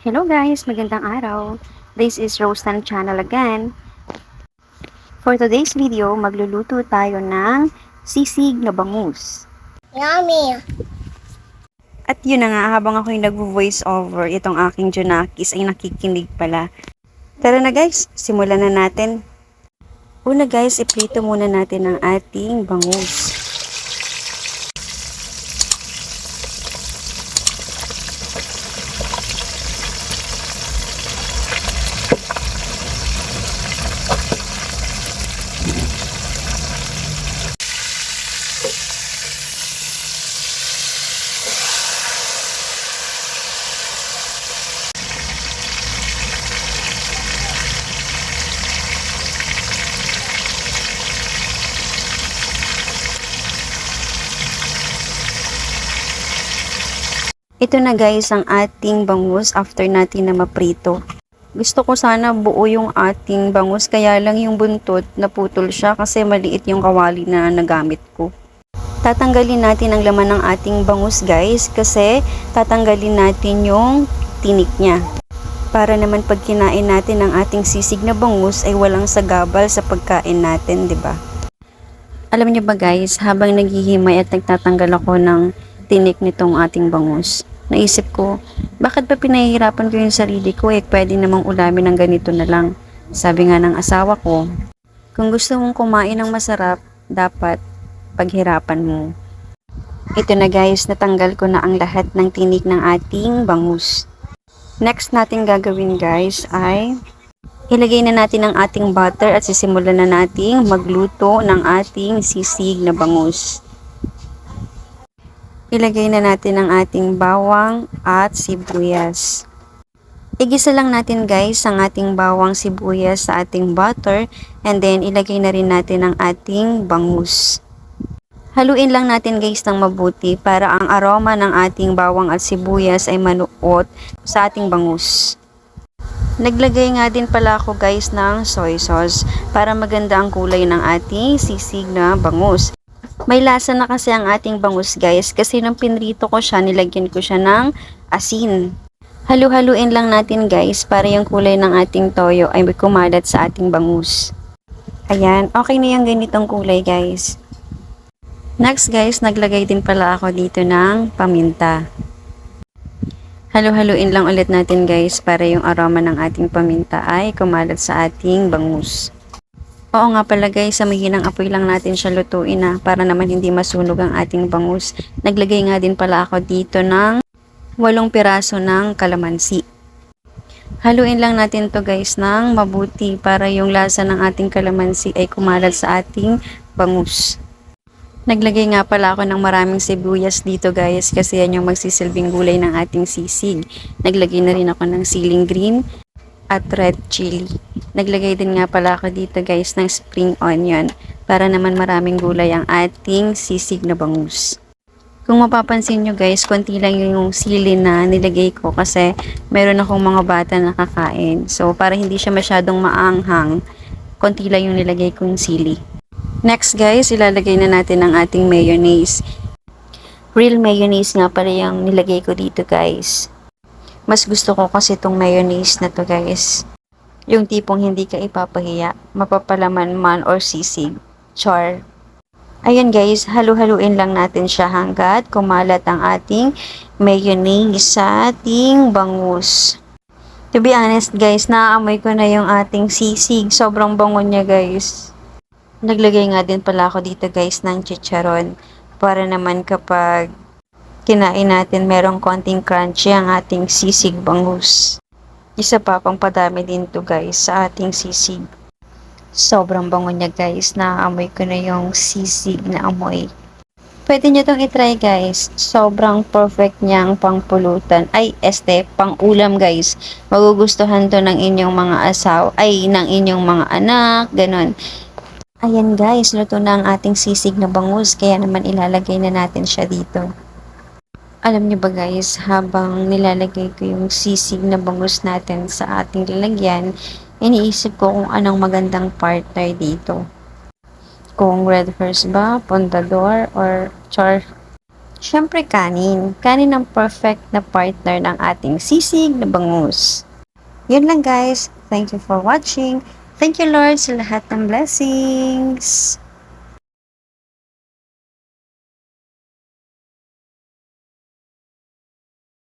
Hello guys, magandang araw. This is Rosetan Channel again. For today's video, magluluto tayo ng sisig na bangus. Yummy. At yun na nga, habang ako'y nag-voice over, itong aking Junakis ay nakikinig pala. Tara na guys, simulan na natin. Una guys, iprito muna natin ang ating bangus. Ito na guys ang ating bangus after natin na maprito. Gusto ko sana buo yung ating bangus kaya lang yung buntot naputol siya kasi maliit yung kawali na nagamit ko. Tatanggalin natin ang laman ng ating bangus guys kasi tatanggalin natin yung tinik niya. Para naman pag kinain natin ang ating sisig na bangus ay walang sagabal sa pagkain natin, 'di ba? Alam niyo ba guys, habang naghihimay at nagtatanggal ako ng tinik nitong ating bangus, naisip ko, bakit ba pinahihirapan ko yung sarili ko pwede namang ulamin ng ganito na lang. Sabi nga ng asawa ko, kung gusto mong kumain ng masarap, dapat paghirapan mo. Ito na guys, natanggal ko na ang lahat ng tinik ng ating bangus. Next natin gagawin guys ay ilagay na natin ang ating butter at sisimulan na nating magluto ng ating sisig na bangus. Ilagay na natin ang ating bawang at sibuyas. Igisa lang natin guys ang ating bawang sibuyas sa ating butter and then ilagay na rin natin ang ating bangus. Haluin lang natin guys ng mabuti para ang aroma ng ating bawang at sibuyas ay manuot sa ating bangus. Naglagay nga din pala ako guys ng soy sauce para maganda ang kulay ng ating sisig na bangus. May lasa na kasi ang ating bangus guys kasi nung pinrito ko siya, nilagyan ko siya ng asin. Halu-haluin lang natin guys para yung kulay ng ating toyo ay kumalat sa ating bangus. Ayan, okay na yung ganitong kulay guys. Next guys, naglagay din pala ako dito ng paminta. Halu-haluin lang ulit natin guys para yung aroma ng ating paminta ay kumalat sa ating bangus. Oo nga pala guys, sa mahinang apoy lang natin siya lutuin para naman hindi masunog ang ating bangus. Naglagay nga din pala ako dito ng 8 piraso ng kalamansi. Haluin lang natin to guys ng mabuti para yung lasa ng ating kalamansi ay kumalat sa ating bangus. Naglagay nga pala ako ng maraming sibuyas dito guys kasi yan yung magsisilbing gulay ng ating sisig. Naglagay na rin ako ng siling green at red chili. Naglagay din nga pala ako dito guys ng spring onion para naman maraming gulay ang ating sisig na bangus. Kung mapapansin nyo guys, konti lang yung sili na nilagay ko kasi meron akong mga bata na kakain. So para hindi siya masyadong maanghang, konti lang yung nilagay kong sili. Next guys, ilalagay na natin ang ating mayonnaise. Real mayonnaise nga pala yung nilagay ko dito guys. Mas gusto ko kasi itong mayonnaise na to guys. Yung tipong hindi ka ipapahiya, mapapalaman man or sisig. Char. Ayan guys, halu-haluin lang natin siya hanggat kumalat ang ating mayonnaise sa ating bangus. To be honest guys, naaamoy ko na yung ating sisig. Sobrang bango niya guys. Naglagay nga din pala ako dito guys ng chicharon para naman kapag kinain natin merong konting crunchy ang ating sisig bangus. Isa pa pang padami din to guys sa ating sisig. Sobrang bango niya guys, naaamoy ko na yung sisig na amoy. Pwede nyo tong itry guys, sobrang perfect niyang pangpulutan. Pang ulam guys. Magugustuhan to ng inyong mga ng inyong mga anak, ganun. Ayan guys, luto na ang ating sisig na bangus, kaya naman ilalagay na natin siya dito. Alam niyo ba guys, habang nilalagay ko yung sisig na bangus natin sa ating lalagyan, iniisip ko kung anong magandang partner dito. Kung red horse ba, pondador, or char. Siyempre kanin. Kanin ang perfect na partner ng ating sisig na bangus. Yun lang guys. Thank you for watching. Thank you Lord sa lahat ng blessings.